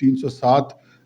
307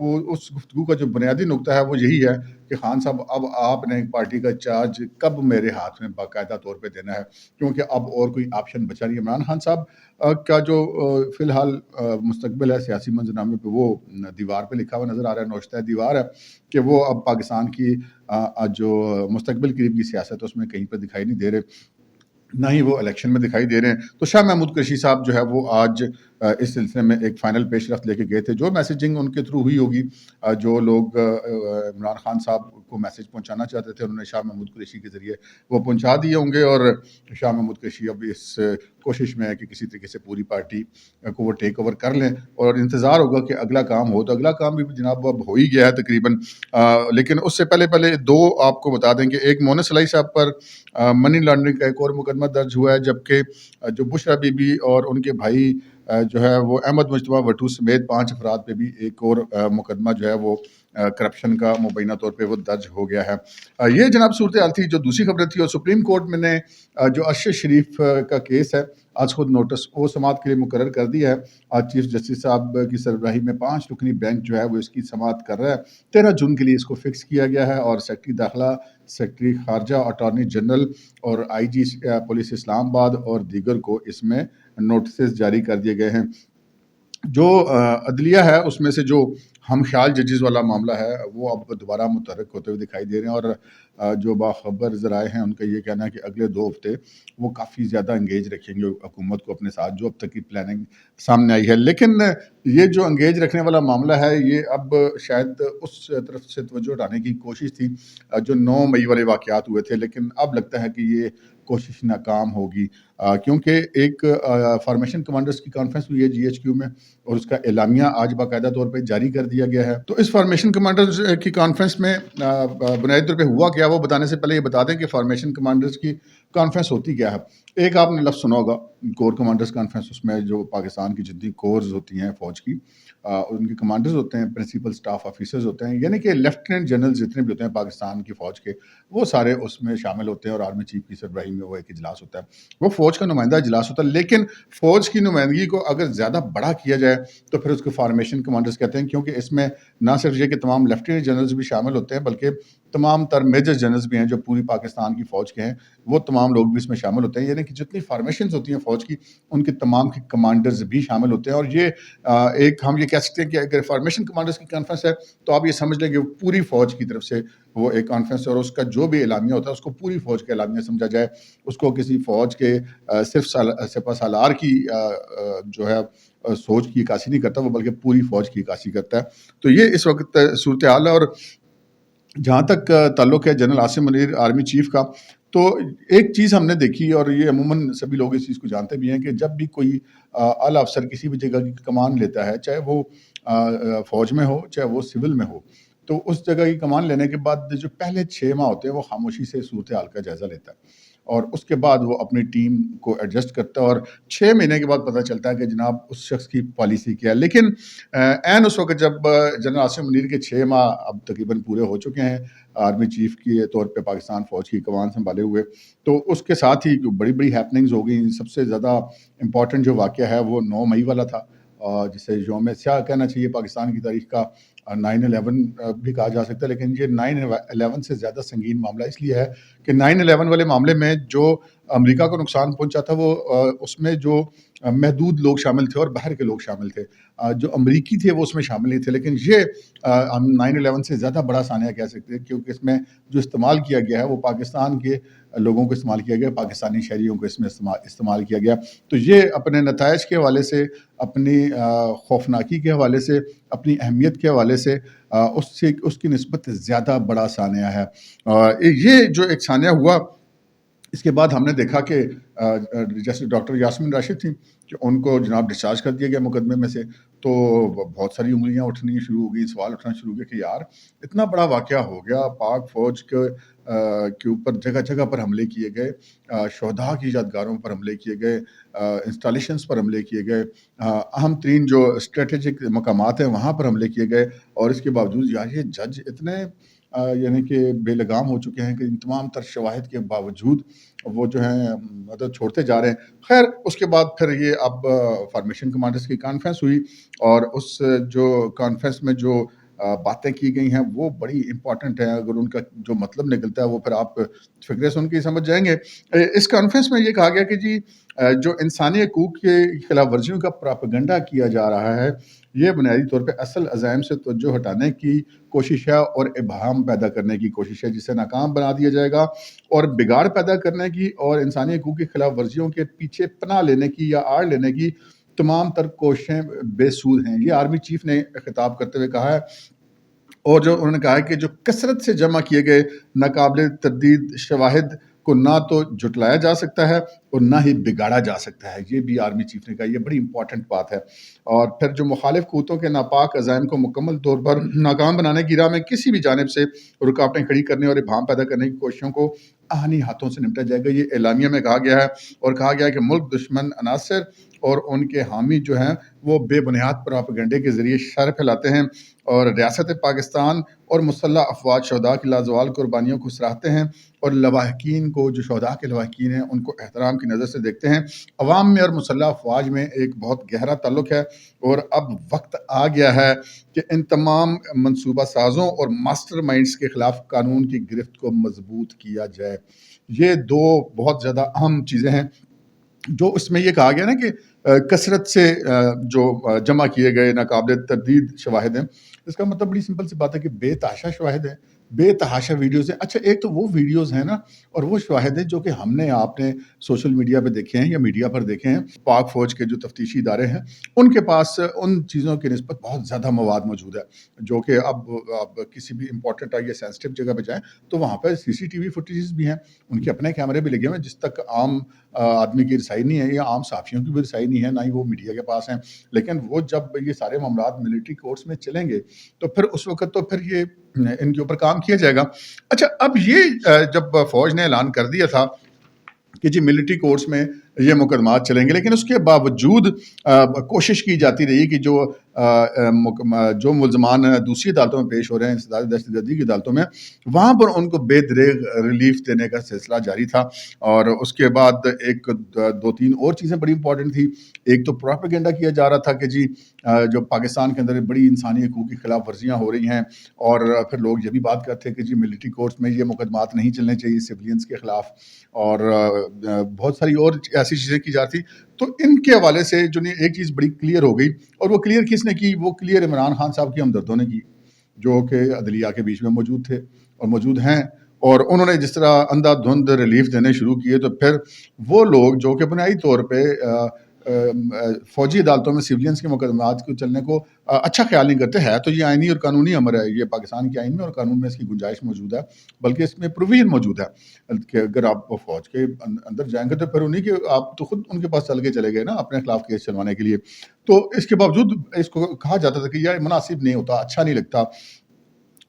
وہ اس گفتگو کا جو بنیادی نقطہ ہے وہ یہی ہے کہ خان صاحب اب آپ نے پارٹی کا چارج کب میرے ہاتھ میں باقاعدہ طور پہ دینا ہے، کیونکہ اب اور کوئی آپشن بچا نہیں ہے۔ عمران خان صاحب کا جو فی الحال مستقبل ہے سیاسی منظرنامے پہ وہ دیوار پہ لکھا ہوا نظر آ رہا ہے، نوشتہ دیوار ہے کہ وہ اب پاکستان کی جو مستقبل قریب کی سیاست ہے اس میں کہیں پہ دکھائی نہیں دے رہے، نہ ہی وہ الیکشن میں دکھائی دے رہے ہیں۔ تو شاہ محمود قریشی صاحب جو ہے وہ آج اس سلسلے میں ایک فائنل پیش رفت لے کے گئے تھے، جو میسیجنگ ان کے تھرو ہوئی ہوگی، جو لوگ عمران خان صاحب کو میسج پہنچانا چاہتے تھے انہوں نے شاہ محمود قریشی کے ذریعے وہ پہنچا دیے ہوں گے، اور شاہ محمود قریشی اب اس کوشش میں ہے کہ کسی طریقے سے پوری پارٹی کو وہ ٹیک اوور کر لیں، اور انتظار ہوگا کہ اگلا کام ہو۔ تو اگلا کام بھی جناب اب ہو ہی گیا ہے تقریباً، لیکن اس سے پہلے دو آپ کو بتا دیں کہ ایک مونس سلائی صاحب پر منی لانڈرنگ کا ایک اور مقدمہ درج ہوا ہے، جبکہ جو بشرا بی بی اور ان کے بھائی جو ہے وہ احمد مجتبیٰ بھٹو سمیت 5 افراد پہ بھی ایک اور مقدمہ جو ہے وہ کرپشن کا مبینہ طور پہ وہ درج ہو گیا ہے۔ یہ جناب صورتحال تھی۔ جو دوسری خبر تھی، اور سپریم کورٹ میں نے جو ارشد شریف کا کیس ہے آج خود نوٹس وہ سماعت کے لیے مقرر کر دیا ہے۔ آج چیف جسٹس صاحب کی سربراہی میں 5 رکنی بینچ جو ہے وہ اس کی سماعت کر رہا ہے۔ 13 جون کے لیے اس کو فکس کیا گیا ہے، اور سیکرٹری داخلہ، سیکرٹری خارجہ، اٹارنی جنرل اور آئی جی پولیس اسلام آباد اور دیگر کو اس میں نوٹسز جاری کر دیے گئے ہیں۔ جو عدلیہ ہے اس میں سے جو ہم خیال ججز والا معاملہ ہے وہ اب دوبارہ متحرک ہوتے ہوئے دکھائی دے رہے ہیں، اور جو باخبر ذرائع ہیں ان کا یہ کہنا ہے کہ اگلے 2 ہفتے وہ کافی زیادہ انگیج رکھیں گے حکومت کو اپنے ساتھ، جو اب تک کی پلاننگ سامنے آئی ہے۔ لیکن یہ جو انگیج رکھنے والا معاملہ ہے یہ اب شاید اس طرف سے توجہ ہٹانے کی کوشش تھی جو 9 مئی والے واقعات ہوئے تھے، لیکن اب لگتا ہے کہ یہ کوشش ناکام ہوگی، کیونکہ ایک فارمیشن کمانڈرز کی کانفرنس ہوئی ہے جی ایچ کیو میں، اور اس کا اعلامیہ آج باقاعدہ طور پہ جاری کر دیا گیا ہے۔ تو اس فارمیشن کمانڈرز کی کانفرنس میں بنیادی طور پہ ہوا کیا، وہ بتانے سے پہلے یہ بتا دیں کہ فارمیشن کمانڈرز کی کانفرنس ہوتی کیا ہے۔ ایک آپ نے لفظ سنا ہوگا کور کمانڈرز کانفرنس، اس میں جو پاکستان کی جتنی کورز ہوتی ہیں فوج کی، ان کے کمانڈرز ہوتے ہیں، پرنسپل سٹاف آفیسرز ہوتے ہیں، یعنی کہ لیفٹیننٹ جنرل جتنے بھی ہوتے ہیں پاکستان کی فوج کے، وہ سارے اس میں شامل ہوتے ہیں، اور آرمی چیف کی سربراہی میں وہ ایک اجلاس ہوتا ہے، وہ فوج کا نمائندہ اجلاس ہوتا ہے۔ لیکن فوج کی نمائندگی کو اگر زیادہ بڑا کیا جائے تو پھر اس کو فارمیشن کمانڈرز کہتے ہیں، کیونکہ اس میں نہ صرف یہ کہ تمام لیفٹیننٹ جنرلز بھی شامل ہوتے ہیں، بلکہ تمام تر میجر جنرلز بھی ہیں جو پوری پاکستان کی فوج کے ہیں، وہ تمام لوگ بھی اس میں شامل ہوتے ہیں، یعنی کہ جتنی فارمیشنز ہوتی ہیں فوج کی ان کے تمام کے کمانڈرز بھی شامل ہوتے ہیں۔ اور یہ ایک ہم یہ کہہ سکتے ہیں کہ اگر فارمیشن کمانڈرز کی کانفرنس ہے تو آپ یہ سمجھ لیں کہ پوری فوج کی طرف سے وہ ایک کانفرنس ہے، اور اس کا جو بھی اعلامیہ ہوتا ہے اس کو پوری فوج کا اعلامیہ سمجھا جائے، اس کو کسی فوج کے صرف سپہ سالار کی جو ہے سوچ کی عکاسی نہیں کرتا وہ، بلکہ پوری فوج کی عکاسی کرتا ہے۔ تو یہ اس وقت صورتحال ہے۔ اور جہاں تک تعلق ہے general Asim Munir army chief کا، تو ایک چیز ہم نے دیکھی، اور یہ عموماً سبھی لوگ اس چیز کو جانتے بھی ہیں، کہ جب بھی کوئی اعلیٰ افسر کسی بھی جگہ کی کمان لیتا ہے، چاہے وہ فوج میں ہو چاہے وہ سول میں ہو، تو اس جگہ کی کمان لینے کے بعد جو پہلے 6 ماہ ہوتے ہیں وہ خاموشی سے صورتحال کا جائزہ لیتا ہے، اور اس کے بعد وہ اپنی ٹیم کو ایڈجسٹ کرتا ہے، اور 6 مہینے کے بعد پتہ چلتا ہے کہ جناب اس شخص کی پالیسی کیا ہے۔ لیکن عین اس وقت جب جنرل عاصم منیر کے 6 ماہ اب تقریباً پورے ہو چکے ہیں آرمی چیف کے طور پہ پاکستان فوج کی کمان سنبھالے ہوئے، تو اس کے ساتھ ہی بڑی بڑی ہیپننگز ہو گئیں۔ سب سے زیادہ امپورٹنٹ جو واقعہ ہے وہ 9 مئی والا تھا، جسے یوم سیاہ کہنا چاہیے پاکستان کی تاریخ کا، 9/11 بھی کہا جا سکتا ہے، لیکن یہ 9/11 سے زیادہ سنگین معاملہ اس لیے ہے کہ 9/11 والے معاملے میں جو امریکہ کو نقصان پہنچا تھا وہ اس میں جو محدود لوگ شامل تھے اور باہر کے لوگ شامل تھے، جو امریکی تھے وہ اس میں شامل نہیں تھے، لیکن یہ ہم 9/11 سے زیادہ بڑا سانحہ کہہ سکتے ہیں، کیونکہ اس میں جو استعمال کیا گیا ہے وہ پاکستان کے لوگوں کو استعمال کیا گیا، پاکستانی شہریوں کو اس میں استعمال کیا گیا۔ تو یہ اپنے نتائج کے حوالے سے، اپنی خوفناکی کے حوالے سے، اپنی اہمیت کے حوالے سے اس کی نسبت زیادہ بڑا سانحہ ہے۔ یہ جو ایک سانحہ ہوا، اس کے بعد ہم نے دیکھا کہ جیسے ڈاکٹر یاسمین راشد تھیں کہ ان کو جناب ڈسچارج کر دیا گیا مقدمے میں سے، تو بہت ساری انگلیاں اٹھنی شروع ہو گئی، سوال اٹھنا شروع ہو گیا کہ یار اتنا بڑا واقعہ ہو گیا، پاک فوج کے اوپر جگہ جگہ پر حملے کیے گئے، شہداء کی یادگاروں پر حملے کیے گئے، انسٹالیشنز پر حملے کیے گئے، اہم ترین جو اسٹریٹجک مقامات ہیں وہاں پر حملے کیے گئے، اور اس کے باوجود یار یہ جج اتنے یعنی کہ بے لگام ہو چکے ہیں کہ ان تمام تر شواہد کے باوجود وہ جو ہیں مدد چھوڑتے جا رہے ہیں۔ خیر اس کے بعد پھر یہ اب فارمیشن کمانڈرز کی کانفرنس ہوئی، اور اس جو کانفرنس میں جو باتیں کی گئی ہیں وہ بڑی امپورٹنٹ ہیں۔ اگر ان کا جو مطلب نکلتا ہے وہ پھر آپ فکرے سن کے ہی سمجھ جائیں گے۔ اس کانفرنس میں یہ کہا گیا کہ جی جو انسانی حقوق کے خلاف ورزیوں کا پراپیگنڈا کیا جا رہا ہے، یہ بنیادی طور پہ اصل عزائم سے توجہ ہٹانے کی کوشش ہے اور ابہام پیدا کرنے کی کوشش ہے، جسے ناکام بنا دیا جائے گا، اور بگاڑ پیدا کرنے کی اور انسانی حقوق کی خلاف ورزیوں کے پیچھے پناہ لینے کی یا آڑ لینے کی تمام تر کوششیں بے سود ہیں۔ یہ آرمی چیف نے خطاب کرتے ہوئے کہا ہے، اور جو انہوں نے کہا ہے کہ جو کثرت سے جمع کیے گئے ناقابل تردید شواہد کو نہ تو جھٹلایا جا سکتا ہے اور نہ ہی بگاڑا جا سکتا ہے۔ یہ بھی آرمی چیف نے کہا، یہ بڑی امپورٹنٹ بات ہے۔ اور پھر جو مخالف قوتوں کے ناپاک عزائم کو مکمل طور پر ناکام بنانے کی راہ میں کسی بھی جانب سے رکاوٹیں کھڑی کرنے اور ابہام پیدا کرنے کی کوششوں کو آہنی ہاتھوں سے نمٹا جائے گا۔ یہ اعلامیہ میں کہا گیا ہے، اور کہا گیا ہے کہ ملک دشمن عناصر اور ان کے حامی جو ہیں وہ بے بنیاد پراپیگنڈے کے ذریعے شر پھیلاتے ہیں، اور ریاست پاکستان اور مسلح افواج شہداء کی لازوال قربانیوں کو سراہتے ہیں، اور لواحقین کو، جو شہداء کے لواحقین ہیں، ان کو احترام کی نظر سے دیکھتے ہیں۔ عوام میں اور مسلح افواج میں ایک بہت گہرا تعلق ہے، اور اب وقت آ گیا ہے کہ ان تمام منصوبہ سازوں اور ماسٹر مائنڈز کے خلاف قانون کی گرفت کو مضبوط کیا جائے۔ یہ دو بہت زیادہ اہم چیزیں ہیں جو اس میں یہ کہا گیا نا کہ کثرت سے جو جمع کیے گئے ناقابل تردید شواہد ہیں۔ اس کا مطلب بڑی سمپل سی بات ہے کہ بے تحاشا شواہد ہیں، بے تحاشا ویڈیوز ہیں۔ اچھا ایک تو وہ ویڈیوز ہیں نا، اور وہ شواہد ہیں جو کہ ہم نے آپ نے سوشل میڈیا پہ دیکھے ہیں یا میڈیا پر دیکھے ہیں۔ پاک فوج کے جو تفتیشی ادارے ہیں ان کے پاس ان چیزوں کی نسبت بہت زیادہ مواد موجود ہے، جو کہ اب کسی بھی امپورٹنٹ یا سینسٹیو جگہ پہ جائیں تو وہاں پہ سی سی ٹی وی فوٹیجز بھی ہیں، ان کے اپنے کیمرے بھی لگے ہوئے ہیں، جس تک عام آدمی کی رسائی نہیں ہے یا عام صحافیوں کی بھی رسائی نہیں ہے، نہ ہی وہ میڈیا کے پاس ہیں۔ لیکن وہ جب یہ سارے معاملات ملٹری کورٹس میں چلیں گے تو پھر اس وقت تو پھر یہ ان کے اوپر کام کیا جائے گا۔ اچھا اب یہ جب فوج نے اعلان کر دیا تھا کہ جی ملٹری کورٹس میں یہ مقدمات چلیں گے، لیکن اس کے باوجود کوشش کی جاتی رہی کہ جو ملزمان دوسری عدالتوں میں پیش ہو رہے ہیں، انسداد دہشت گردی کی عدالتوں میں، وہاں پر ان کو بے دریغ ریلیف دینے کا سلسلہ جاری تھا۔ اور اس کے بعد ایک دو تین اور چیزیں بڑی امپورٹنٹ تھی۔ ایک تو پروپیگنڈا کیا جا رہا تھا کہ جی جو پاکستان کے اندر بڑی انسانی حقوق کی خلاف ورزیاں ہو رہی ہیں، اور پھر لوگ یہ بھی بات کرتے ہیں کہ جی ملٹری کورٹس میں یہ مقدمات نہیں چلنے چاہیے سولینس کے خلاف، اور بہت ساری اور ایسی چیزیں کی جاتی۔ تو ان کے حوالے سے جو ایک چیز بڑی کلیئر ہو گئی، اور وہ کلیئر کس نے کی؟ وہ کلیئر عمران خان صاحب کی ہمدردوں نے کی، جو کہ عدلیہ کے بیچ میں موجود تھے اور موجود ہیں۔ اور انہوں نے جس طرح اندھا دھند ریلیف دینے شروع کیے، تو پھر وہ لوگ جو کہ بنیادی طور پہ فوجی عدالتوں میں سیولینس کے مقدمات کو چلنے کو اچھا خیال نہیں کرتے، ہے تو یہ آئینی اور قانونی امر ہے، یہ پاکستان کے آئین میں اور قانون میں اس کی گنجائش موجود ہے، بلکہ اس میں پروویژن موجود ہے کہ اگر آپ فوج کے اندر جائیں گے تو پھر انہیں کہ آپ تو خود ان کے پاس چل کے چلے گئے نا اپنے خلاف کیس چلوانے کے لیے۔ تو اس کے باوجود اس کو کہا جاتا تھا کہ یہ مناسب نہیں ہوتا، اچھا نہیں لگتا،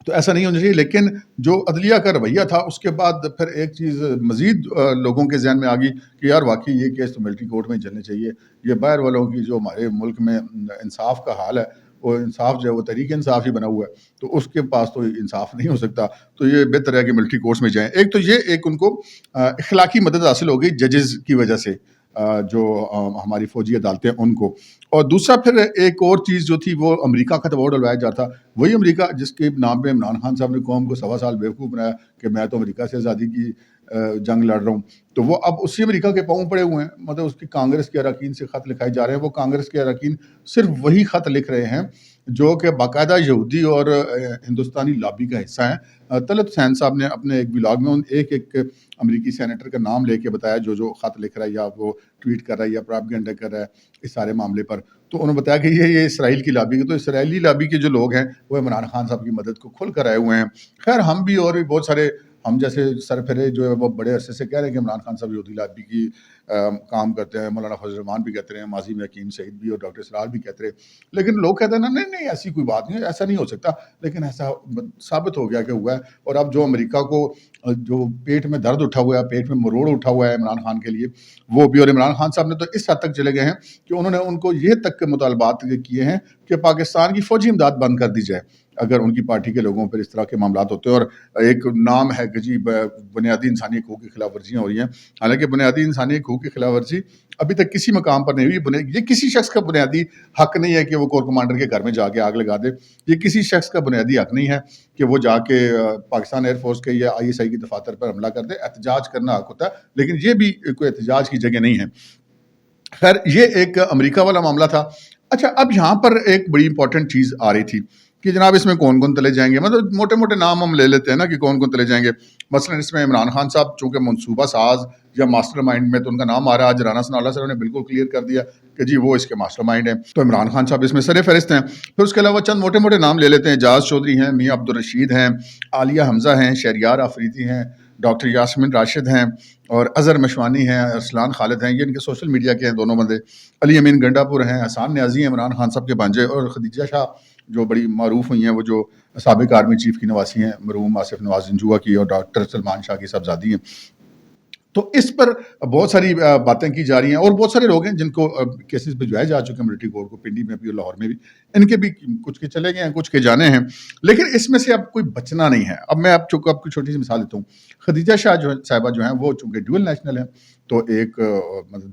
تو ایسا نہیں ہونا چاہیے۔ لیکن جو عدلیہ کا رویہ تھا اس کے بعد پھر ایک چیز مزید لوگوں کے ذہن میں آ گئی کہ یار واقعی یہ کیس تو ملٹری کورٹ میں ہی چلنے چاہیے۔ یہ باہر والوں کی جو ہمارے ملک میں انصاف کا حال ہے، وہ انصاف جو ہے وہ تحریک انصاف ہی بنا ہوا ہے، تو اس کے پاس تو انصاف نہیں ہو سکتا، تو یہ بہتر ہے کہ ملٹری کورٹس میں جائیں۔ ایک تو یہ ایک ان کو اخلاقی مدد حاصل ہو گئی ججز کی وجہ سے، جو ہماری فوجی عدالتیں ان کو۔ اور دوسرا پھر ایک اور چیز جو تھی وہ امریکہ کا دباؤ ڈلوایا جاتا، وہی امریکہ جس کے نام پہ عمران خان صاحب نے قوم کو 1.25 سال بیوقوف بنایا کہ میں تو امریکہ سے آزادی کی جنگ لڑ رہا ہوں، تو وہ اب اسی امریکہ کے پاؤں پڑے ہوئے ہیں۔ مطلب اس کی کانگریس کے اراکین سے خط لکھائے جا رہے ہیں، وہ کانگریس کے اراکین صرف وہی خط لکھ رہے ہیں جو کہ باقاعدہ یہودی اور ہندوستانی لابی کا حصہ ہیں۔ طلعت حسین صاحب نے اپنے ایک ولاگ میں ایک امریکی سینیٹر کا نام لے کے بتایا جو خط لکھ رہا ہے یا وہ ٹویٹ کر رہا ہے یا پراپیگنڈا کر رہا ہے اس سارے معاملے پر، تو انہوں نے بتایا کہ یہ اسرائیل کی لابی ہے۔ تو اسرائیلی لابی کے جو لوگ ہیں وہ عمران خان صاحب کی مدد کو کھل کر آئے ہوئے ہیں۔ خیر ہم بھی اور بھی بہت سارے، ہم جیسے سر پھرے جو ہے وہ بڑے عرصے سے کہہ رہے ہیں کہ عمران خان صاحب یہودی لابی کی کام کرتے ہیں. مولانا فضل الرحمان بھی کہتے رہے ہیں, ماضی میں حکیم سعید بھی اور ڈاکٹر اسرار بھی کہتے رہے, لیکن لوگ کہتے ہیں نا نہیں ایسی کوئی بات نہیں ہے, ایسا نہیں ہو سکتا, لیکن ایسا ثابت ہو گیا کہ ہوا ہے. اور اب جو امریکہ کو جو پیٹ میں درد اٹھا ہوا ہے, پیٹ میں مروڑ اٹھا ہوا ہے عمران خان کے لیے, وہ بھی, اور عمران خان صاحب نے تو اس حد تک چلے گئے ہیں کہ انہوں نے ان کو یہ تک کے مطالبات کیے ہیں کہ پاکستان کی فوجی امداد بند کر دی جائے اگر ان کی پارٹی کے لوگوں پر اس طرح کے معاملات ہوتے ہیں. اور ایک نام ہے کہ جی بنیادی انسانی حقوق کی خلاف ورزیاں ہو رہی ہیں, حالانکہ بنیادی انسانی حقوق کی خلاف ورزی ابھی تک کسی مقام پر نہیں ہوئی. یہ کسی شخص کا بنیادی حق نہیں ہے کہ وہ کور کمانڈر کے گھر میں جا کے آگ لگا دے. یہ کسی شخص کا بنیادی حق نہیں ہے کہ وہ جا کے پاکستان ایئر فورس کے یا ISI کی دفاتر پر حملہ کر دے. احتجاج کرنا حق ہوتا ہے, لیکن یہ بھی کوئی احتجاج کی جگہ نہیں ہے. خیر, یہ ایک امریکہ والا معاملہ تھا. اچھا, اب یہاں پر ایک بڑی امپورٹنٹ چیز آ رہی تھی کہ جناب اس میں کون کون تلے جائیں گے. مطلب موٹے موٹے نام ہم لے لیتے ہیں نا کہ کون کون تلے جائیں گے. مثلا اس میں عمران خان صاحب چونکہ منصوبہ ساز یا ماسٹر مائنڈ میں تو ان کا نام آ رہا ہے. آج رانا ثناء اللہ صاحب نے بالکل کلیئر کر دیا کہ جی وہ اس کے ماسٹر مائنڈ ہیں, تو عمران خان صاحب اس میں سر فہرست ہیں. پھر اس کے علاوہ چند موٹے موٹے نام لے لیتے ہیں. اعجاز چودھری ہیں, میاں عبدالرشید ہیں, عالیہ حمزہ ہیں, شہریار آفریدی ہیں, ڈاکٹر یاسمین راشد ہیں, اور اظہر مشوانی ہیں, ارسلان خالد ہیں, یہ ان کے سوشل میڈیا کے ہیں دونوں بندے. علی امین گنڈا پور ہیں, حسان نیازی ہیں عمران خان صاحب کے بانجے, اور خدیجہ شاہ جو بڑی معروف ہوئی ہیں, وہ جو سابق آرمی چیف کی نواسی ہیں, مرحوم آصف نواز جنجوعہ کی, اور ڈاکٹر سلمان شاہ کی صاحبزادی ہیں. تو اس پر بہت ساری باتیں کی جا رہی ہیں, اور بہت سارے لوگ ہیں جن کو کیسز بھجوائے جا چکے ہیں ملٹری کورٹ کو, پنڈی میں بھی اور لاہور میں بھی. ان کے بھی کچھ کے چلے گئے ہیں, کچھ کے جانے ہیں, لیکن اس میں سے اب کوئی بچنا نہیں ہے. اب میں آپ کو چھوٹی سی مثال دیتا ہوں. خدیجہ شاہ جو صاحبہ جو ہیں وہ چونکہ ڈیول نیشنل ہیں, تو ایک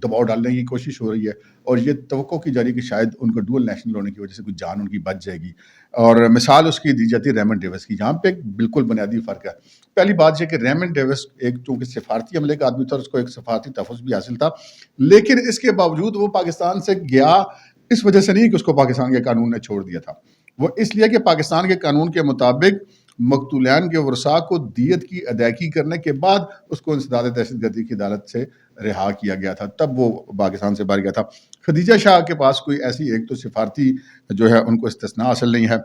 دباؤ ڈالنے کی کوشش ہو رہی ہے, اور یہ توقع کی جا رہی ہے کہ شاید ان کو ڈیول نیشنل ہونے کی وجہ سے کوئی جان ان کی بچ جائے گی. اور مثال اس کی دی جاتی ہے ریمنڈ ڈیوس کی, جہاں پہ ایک بالکل بنیادی فرق ہے. پہلی بات یہ کہ ریمنڈ ڈیوس ایک چونکہ سفارتی عملے کا آدمی تھا, اس کو ایک سفارتی تحفظ بھی حاصل تھا, لیکن اس کے باوجود وہ پاکستان سے گیا اس وجہ سے نہیں کہ اس کو پاکستان کے قانون نے چھوڑ دیا تھا. وہ اس لیے کہ پاکستان کے قانون کے مطابق مقتولین کے ورثاء کو دیت کی ادائیگی کرنے کے بعد اس کو انسداد دہشت گردی کی عدالت سے رہا کیا گیا تھا, تب وہ پاکستان سے باہر گیا تھا. خدیجہ شاہ کے پاس کوئی ایسی ایک تو سفارتی جو ہے ان کو استثناء حاصل نہیں ہے.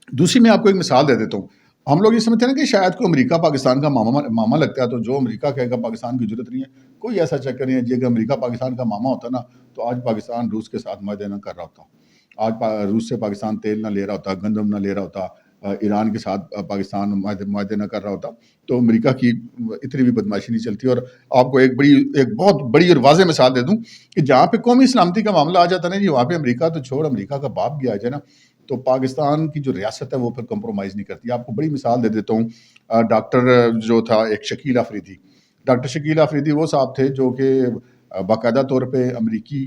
دوسری میں آپ کو ایک مثال دے دیتا ہوں. ہم لوگ یہ سمجھتے ہیں کہ شاید کوئی امریکہ پاکستان کا ماما لگتا ہے, تو جو امریکہ کہے گا پاکستان کی ضرورت نہیں ہے. کوئی ایسا چکر نہیں ہے جی, اگر امریکہ پاکستان کا ماما ہوتا نا تو آج پاکستان روس کے ساتھ معاہدے نہ کر رہا ہوتا, آج روس سے پاکستان تیل نہ لے رہا ہوتا, گندم نہ لے رہا ہوتا, ایران کے ساتھ پاکستان معاہدے نہ کر رہا ہوتا. تو امریکہ کی اتنی بھی بدماشی نہیں چلتی. اور آپ کو ایک بہت بڑی اور واضح مثال دے دوں کہ جہاں پہ قومی سلامتی کا معاملہ آ جاتا ہے نا جی, وہاں پہ امریکہ تو چھوڑ, امریکہ کا باپ بھی آ جائے نا, تو پاکستان کی جو ریاست ہے وہ پھر کمپرومائز نہیں کرتی. آپ کو بڑی مثال دے دیتا ہوں. ڈاکٹر جو تھا ایک شکیل آفریدی, ڈاکٹر شکیل آفریدی وہ صاحب تھے جو کہ باقاعدہ طور پہ امریکی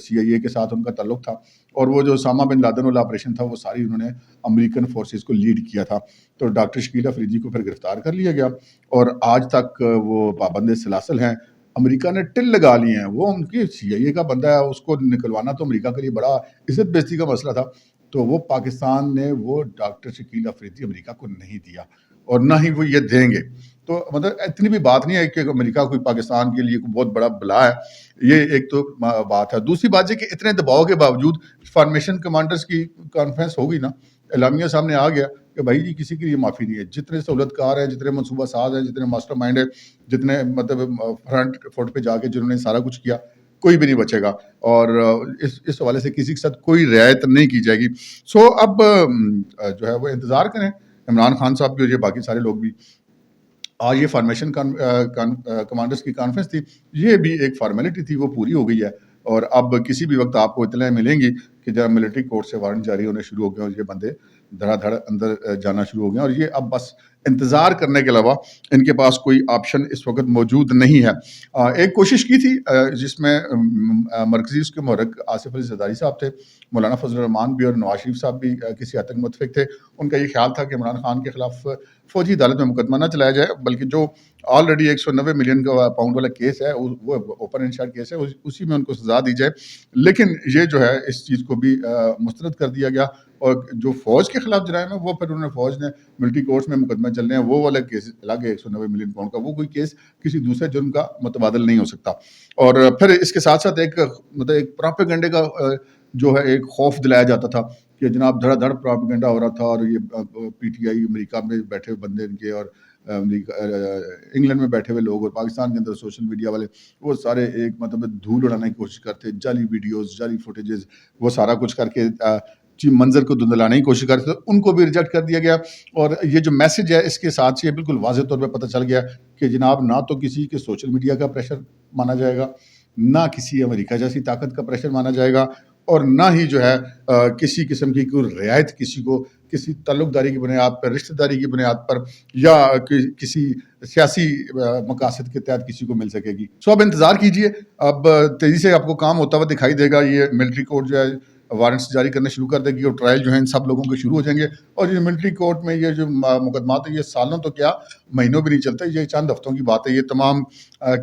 CIA کے ساتھ ان کا تعلق تھا, اور وہ جو اسامہ بن لادن والا آپریشن تھا وہ ساری انہوں نے امریکن فورسز کو لیڈ کیا تھا. تو ڈاکٹر شکیل آفریدی کو پھر گرفتار کر لیا گیا, اور آج تک وہ پابند سلاسل ہیں. امریکہ نے ٹل لگا لی ہیں, وہ ان کی CIA کا بندہ ہے, اس کو نکلوانا تو امریکہ کے لیے بڑا عزت بےزتی کا مسئلہ تھا. تو وہ پاکستان نے وہ ڈاکٹر شکیل آفریدی امریکہ کو نہیں دیا, اور نہ ہی وہ یہ دیں گے. تو مطلب اتنی بھی بات نہیں ہے کہ امریکہ کوئی پاکستان کے لیے کوئی بہت بڑا بلا ہے. یہ ایک تو بات ہے. دوسری بات یہ کہ اتنے دباؤ کے باوجود فارمیشن کمانڈرز کی کانفرنس ہو گئی نا, اعلامیہ سامنے آ گیا کہ بھائی جی کسی کے لیے معافی نہیں ہے. جتنے سہولت کار ہیں, جتنے منصوبہ ساز ہیں, جتنے ماسٹر مائنڈ ہیں, جتنے مطلب فرنٹ فٹ پہ جا کے جنہوں نے سارا کچھ کیا, کوئی بھی نہیں بچے گا, اور اس حوالے سے کسی کے ساتھ کوئی رعایت نہیں کی جائے گی. سو اب جو ہے وہ انتظار کریں, عمران خان صاحب بھی اور یہ باقی سارے لوگ بھی. آج یہ فارمیشن کمانڈرز کی کانفرنس تھی, یہ بھی ایک فارمیلٹی تھی, وہ پوری ہو گئی ہے. اور اب کسی بھی وقت آپ کو اطلاع ملیں گی کہ جب ملٹری کورٹ سے وارنٹ جاری ہونے شروع ہو گئے, اور یہ بندے دھڑا دھڑ اندر جانا شروع ہو گئے, اور یہ اب بس انتظار کرنے کے علاوہ ان کے پاس کوئی آپشن اس وقت موجود نہیں ہے. ایک کوشش کی تھی جس میں مرکزی اس کے محرک آصف علی زرداری صاحب تھے, مولانا فضل الرحمان بھی اور نواز شریف صاحب بھی کسی حد تک متفق تھے. ان کا یہ خیال تھا کہ عمران خان کے خلاف فوجی عدالت میں مقدمہ نہ چلایا جائے, بلکہ جو آلریڈی 190 ملین کا پاؤنڈ والا کیس ہے وہ اوپن اینڈ شٹ کیس ہے, اسی میں ان کو سزا دی جائے. لیکن یہ جو ہے اس چیز کو بھی مسترد کر دیا گیا, اور جو فوج کے خلاف جرائم ہے وہ پھر انہوں نے فوج نے ملٹری کورٹس میں مقدمے چلنے ہیں, وہ والا کیس الگ ہے 190 ملین پاؤنڈ کا, وہ کوئی کیس کسی دوسرے جرم کا متبادل نہیں ہو سکتا. اور پھر اس کے ساتھ ساتھ ایک مطلب ایک پراپیگنڈے کا جو ہے ایک خوف دلایا جاتا تھا کہ جناب دھڑا دھڑ پراپیگنڈا ہو رہا تھا, اور یہ PTI امریکہ میں بیٹھے ہوئے بندے ان کے, اور انگلینڈ میں بیٹھے ہوئے لوگ اور پاکستان کے اندر سوشل میڈیا والے وہ سارے ایک مطلب دھول اڑانے کی کوشش کرتے، جعلی ویڈیوز، جعلی فوٹیجز، وہ سارا کچھ کر کے منظر کو دھندلانے کی کوشش کرتے، ان کو بھی ریجیکٹ کر دیا گیا. اور یہ جو میسج ہے اس کے ساتھ یہ بالکل واضح طور پہ پتہ چل گیا کہ جناب نہ تو کسی کے سوشل میڈیا کا پریشر مانا جائے گا، نہ کسی امریکہ جیسی طاقت کا پریشر مانا جائے گا، اور نہ ہی جو ہے کسی قسم کی کوئی رعایت کسی کو کسی تعلق داری کی بنیاد پر، رشتہ داری کی بنیاد پر، یا کسی سیاسی مقاصد کے تحت کسی کو مل سکے گی. سو اب انتظار کیجئے، اب تیزی سے آپ کو کام ہوتا ہوا دکھائی دے گا. یہ ملٹری کورٹ جو ہے وارنٹس جاری کرنا شروع کر دے گی اور ٹرائل جو ہیں ان سب لوگوں کے شروع ہو جائیں گے. اور یہ ملٹری کورٹ میں یہ جو مقدمات ہیں یہ سالوں تو کیا مہینوں بھی نہیں چلتے، یہ چند ہفتوں کی بات ہے. یہ تمام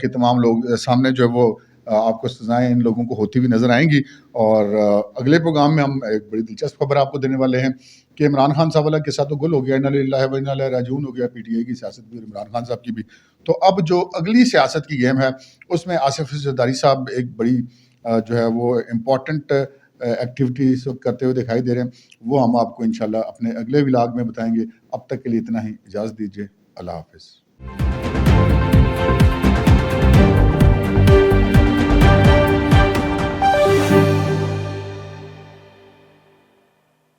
کے تمام لوگ سامنے جو ہے وہ آپ کو سزائیں ان لوگوں کو ہوتی ہوئی نظر آئیں گی. اور اگلے پروگرام میں ہم ایک بڑی دلچسپ خبر آپ کو دینے والے ہیں کہ عمران خان صاحب والا قصہ تو گل ہو گیا، انا للہ و انا الیہ راجعون ہو گیا، پی ٹی آئی کی سیاست بھی اور عمران خان صاحب کی بھی. تو اب جو اگلی سیاست کی گیم ہے اس میں آصف زرداری صاحب ایک بڑی جو ہے وہ امپورٹنٹ ایکٹیویٹیز کرتے ہوئے دکھائی دے رہے ہیں. وہ ہم آپ کو انشاءاللہ اپنے اگلے ولاگ میں بتائیں گے. اب تک کے لیے اتنا ہی، اجازت دیجیے، اللہ حافظ.